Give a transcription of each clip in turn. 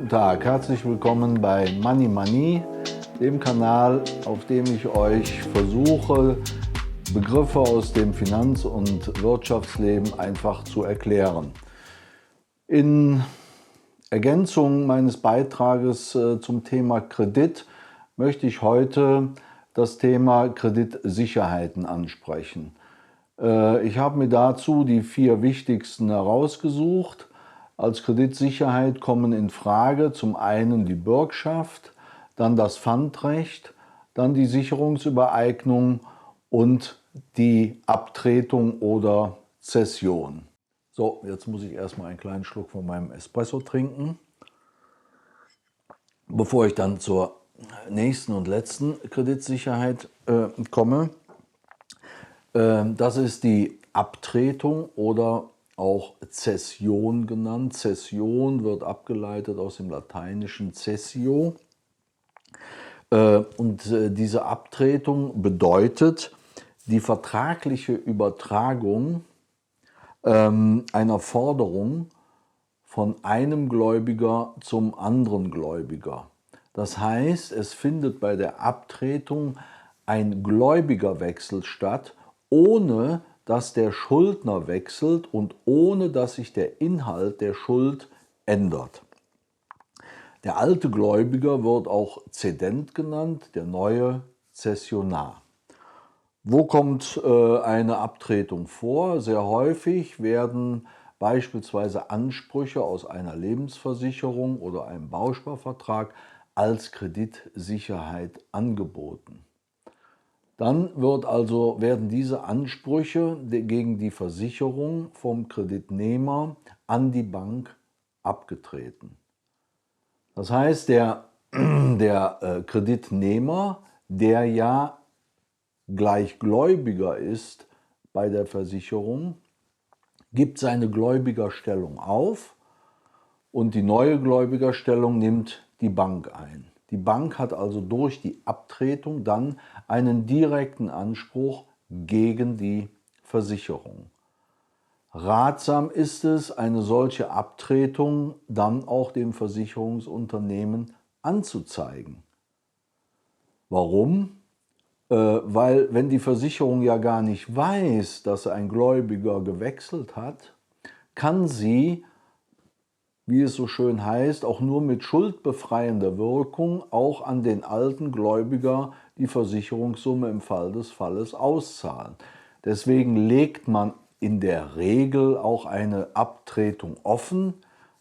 Guten Tag, herzlich willkommen bei Money Money, dem Kanal, auf dem ich euch versuche, Begriffe aus dem Finanz- und Wirtschaftsleben einfach zu erklären. In Ergänzung meines Beitrages zum Thema Kredit möchte ich heute das Thema Kreditsicherheiten ansprechen. Ich habe mir dazu die 4 wichtigsten herausgesucht. Als Kreditsicherheit kommen in Frage zum einen die Bürgschaft, dann das Pfandrecht, dann die Sicherungsübereignung und die Abtretung oder Zession. So, jetzt muss ich erstmal einen kleinen Schluck von meinem Espresso trinken, bevor ich dann zur nächsten und letzten Kreditsicherheit komme. Das ist die Abtretung oder auch Zession genannt. Zession wird abgeleitet aus dem lateinischen cessio. Diese Abtretung bedeutet die vertragliche Übertragung einer Forderung von einem Gläubiger zum anderen Gläubiger. Das heißt, es findet bei der Abtretung ein Gläubigerwechsel statt, ohne dass der Schuldner wechselt und ohne dass sich der Inhalt der Schuld ändert. Der alte Gläubiger wird auch Zedent genannt, der neue Zessionar. Wo kommt eine Abtretung vor? Sehr häufig werden beispielsweise Ansprüche aus einer Lebensversicherung oder einem Bausparvertrag als Kreditsicherheit angeboten. Dann werden diese Ansprüche gegen die Versicherung vom Kreditnehmer an die Bank abgetreten. Das heißt, der Kreditnehmer, der ja Gleichgläubiger ist bei der Versicherung, gibt seine Gläubigerstellung auf und die neue Gläubigerstellung nimmt die Bank ein. Die Bank hat also durch die Abtretung dann einen direkten Anspruch gegen die Versicherung. Ratsam ist es, eine solche Abtretung dann auch dem Versicherungsunternehmen anzuzeigen. Warum? Weil wenn die Versicherung ja gar nicht weiß, dass ein Gläubiger gewechselt hat, kann sie, wie es so schön heißt, auch nur mit schuldbefreiender Wirkung auch an den alten Gläubiger die Versicherungssumme im Fall des Falles auszahlen. Deswegen legt man in der Regel auch eine Abtretung offen.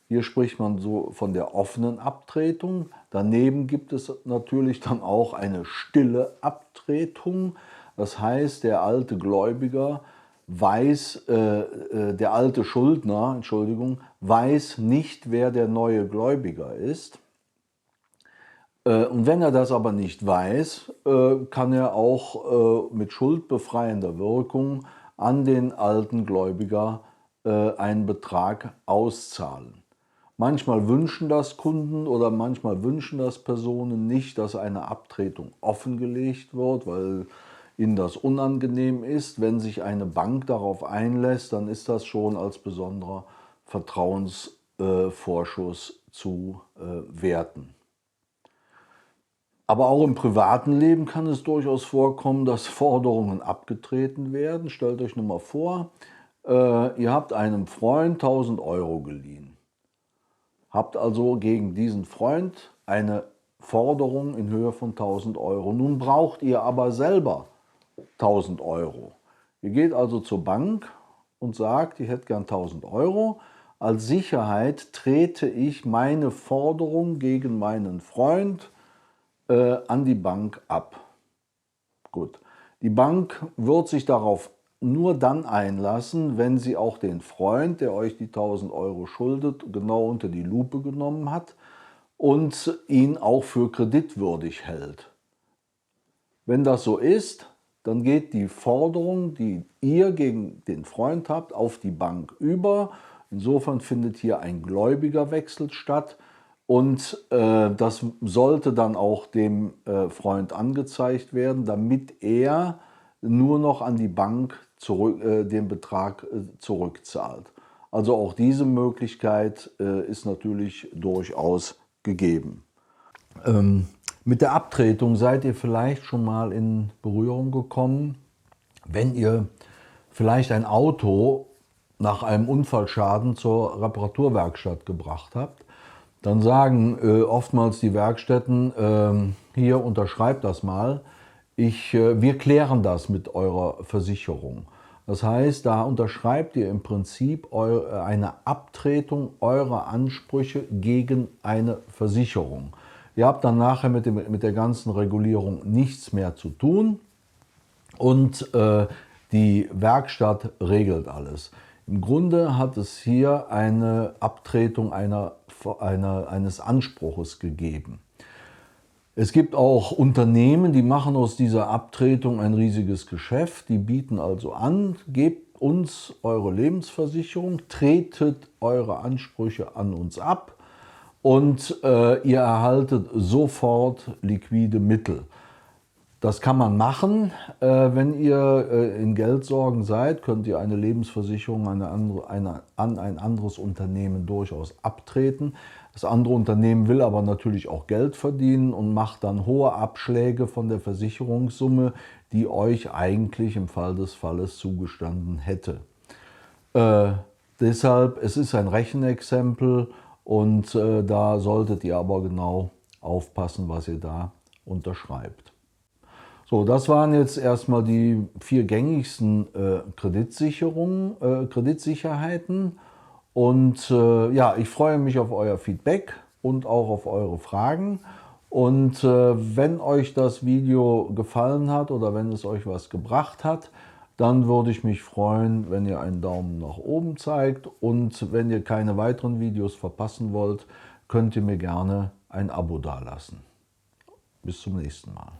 Hier spricht man so von der offenen Abtretung. Daneben gibt es natürlich dann auch eine stille Abtretung. Das heißt, der alte Gläubiger der alte Schuldner, weiß nicht, wer der neue Gläubiger ist. Und wenn er das aber nicht weiß, kann er auch mit schuldbefreiender Wirkung an den alten Gläubiger einen Betrag auszahlen. Manchmal wünschen das Kunden oder manchmal wünschen das Personen nicht, dass eine Abtretung offengelegt wird, weil ihnen das unangenehm ist. Wenn sich eine Bank darauf einlässt, dann ist das schon als besonderer Vertrauensvorschuss zu werten. Aber auch im privaten Leben kann es durchaus vorkommen, dass Forderungen abgetreten werden. Stellt euch nur mal vor, ihr habt einem Freund 1.000 Euro geliehen. Habt also gegen diesen Freund eine Forderung in Höhe von 1.000 Euro. Nun braucht ihr aber selber 1.000 Euro. Ihr geht also zur Bank und sagt, ich hätte gern 1.000 Euro. Als Sicherheit trete ich meine Forderung gegen meinen Freund an die Bank ab. Gut. Die Bank wird sich darauf nur dann einlassen, wenn sie auch den Freund, der euch die 1.000 Euro schuldet, genau unter die Lupe genommen hat und ihn auch für kreditwürdig hält. Wenn das so ist, dann geht die Forderung, die ihr gegen den Freund habt, auf die Bank über. Insofern findet hier ein Gläubigerwechsel statt. Und das sollte dann auch dem Freund angezeigt werden, damit er nur noch an die Bank den Betrag zurückzahlt. Also auch diese Möglichkeit ist natürlich durchaus gegeben. Mit der Abtretung seid ihr vielleicht schon mal in Berührung gekommen, wenn ihr vielleicht ein Auto nach einem Unfallschaden zur Reparaturwerkstatt gebracht habt. Dann sagen oftmals die Werkstätten, hier unterschreibt das mal, wir klären das mit eurer Versicherung. Das heißt, da unterschreibt ihr im Prinzip eine Abtretung eurer Ansprüche gegen eine Versicherung. Ihr habt dann nachher mit der ganzen Regulierung nichts mehr zu tun und die Werkstatt regelt alles. Im Grunde hat es hier eine Abtretung eines Anspruches gegeben. Es gibt auch Unternehmen, die machen aus dieser Abtretung ein riesiges Geschäft. Die bieten also an, gebt uns eure Lebensversicherung, tretet eure Ansprüche an uns ab und ihr erhaltet sofort liquide Mittel. Das kann man machen. Wenn ihr in Geldsorgen seid, könnt ihr eine Lebensversicherung an ein anderes Unternehmen durchaus abtreten. Das andere Unternehmen will aber natürlich auch Geld verdienen und macht dann hohe Abschläge von der Versicherungssumme, die euch eigentlich im Fall des Falles zugestanden hätte. Deshalb, es ist ein Rechenexempel und da solltet ihr aber genau aufpassen, was ihr da unterschreibt. So, das waren jetzt erstmal die 4 gängigsten Kreditsicherheiten. Und ja, ich freue mich auf euer Feedback und auch auf eure Fragen. Und wenn euch das Video gefallen hat oder wenn es euch was gebracht hat, dann würde ich mich freuen, wenn ihr einen Daumen nach oben zeigt. Und wenn ihr keine weiteren Videos verpassen wollt, könnt ihr mir gerne ein Abo dalassen. Bis zum nächsten Mal.